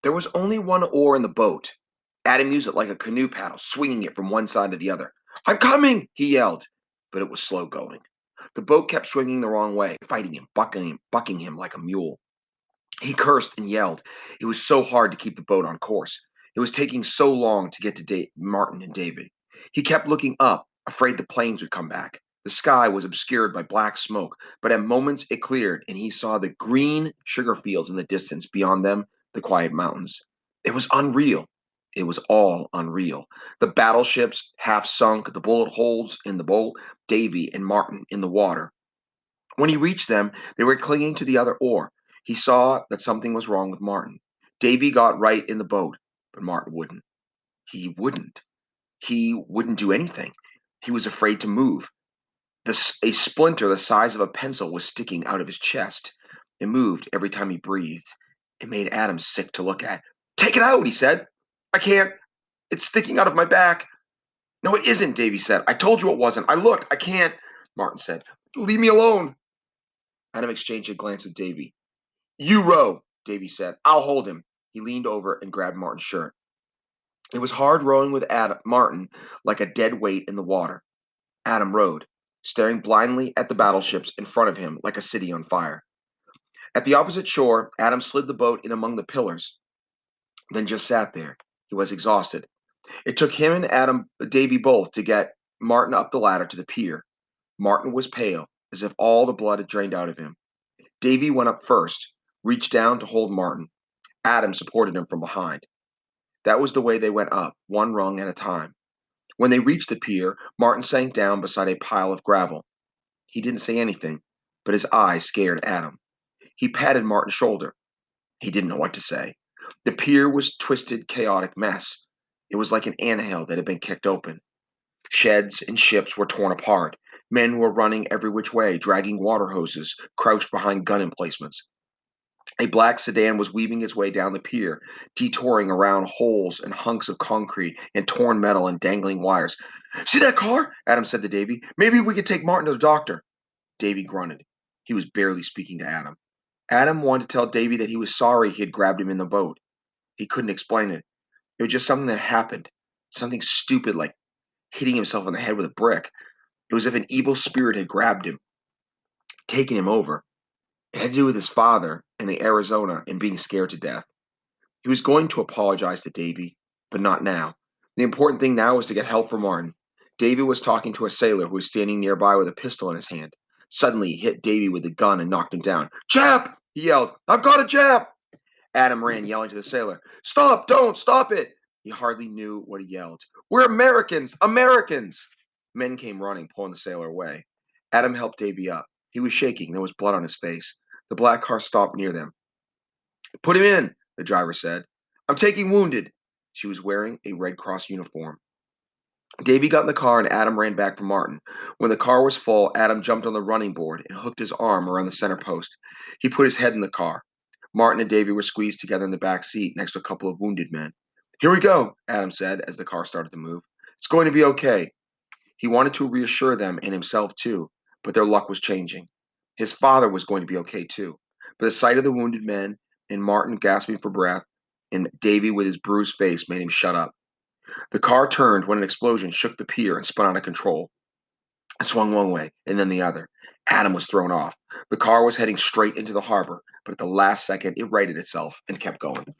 There was only one oar in the boat. Adam used it like a canoe paddle, swinging it from one side to the other. I'm coming, he yelled, but it was slow going. The boat kept swinging the wrong way, fighting him, bucking him like a mule. He cursed and yelled. It was so hard to keep the boat on course. It was taking so long to get to Martin and David. He kept looking up, afraid the planes would come back. The sky was obscured by black smoke, but at moments it cleared, and he saw the green sugar fields in the distance, beyond them, the quiet mountains. It was unreal. It was all unreal. The battleships, half sunk, the bullet holes in the boat, Davy and Martin in the water. When he reached them, they were clinging to the other oar. He saw that something was wrong with Martin. Davy got right in the boat, but Martin wouldn't. He wouldn't. He wouldn't do anything. He was afraid to move. A splinter the size of a pencil was sticking out of his chest. It moved every time he breathed. It made Adam sick to look at. Take it out, he said. I can't. It's sticking out of my back. No, it isn't, Davy said. I told you it wasn't. I looked. I can't. Martin said. Leave me alone. Adam exchanged a glance with Davy. You row, Davy said. I'll hold him. He leaned over and grabbed Martin's shirt. It was hard rowing with Martin like a dead weight in the water. Adam rowed, staring blindly at the battleships in front of him like a city on fire. At the opposite shore, Adam slid the boat in among the pillars, then just sat there. He was exhausted. It took him and Davy both, to get Martin up the ladder to the pier. Martin was pale, as if all the blood had drained out of him. Davy went up first, reached down to hold Martin. Adam supported him from behind. That was the way they went up, one rung at a time. When they reached the pier, Martin sank down beside a pile of gravel. He didn't say anything, but his eyes scared Adam. He patted Martin's shoulder. He didn't know what to say. The pier was a twisted, chaotic mess. It was like an anthill that had been kicked open. Sheds and ships were torn apart. Men were running every which way, dragging water hoses, crouched behind gun emplacements. A black sedan was weaving its way down the pier, detouring around holes and hunks of concrete and torn metal and dangling wires. See that car? Adam said to Davy. Maybe we could take Martin to the doctor. Davy grunted. He was barely speaking to Adam. Adam wanted to tell Davy that he was sorry he had grabbed him in the boat. He couldn't explain it. It was just something that happened. Something stupid like hitting himself on the head with a brick. It was as if an evil spirit had grabbed him, taken him over. It had to do with his father and the Arizona and being scared to death. He was going to apologize to Davy, but not now. The important thing now was to get help for Martin. Davy was talking to a sailor who was standing nearby with a pistol in his hand. Suddenly, he hit Davy with the gun and knocked him down. Jap! He yelled. I've got a Jap! Adam ran, yelling to the sailor. Stop! Don't! Stop it! He hardly knew what he yelled. We're Americans! Americans! Men came running, pulling the sailor away. Adam helped Davy up. He was shaking. There was blood on his face. The black car stopped near them. Put him in, the driver said. I'm taking wounded. She was wearing a Red Cross uniform. Davy got in the car and Adam ran back for Martin. When the car was full, Adam jumped on the running board and hooked his arm around the center post. He put his head in the car. Martin and Davy were squeezed together in the back seat next to a couple of wounded men. Here we go, Adam said as the car started to move. It's going to be okay. He wanted to reassure them and himself too, but their luck was changing. His father was going to be okay too. But the sight of the wounded men and Martin gasping for breath and Davy with his bruised face made him shut up. The car turned when an explosion shook the pier and spun out of control. It swung one way and then the other. Adam was thrown off. The car was heading straight into the harbor, but at the last second it righted itself and kept going.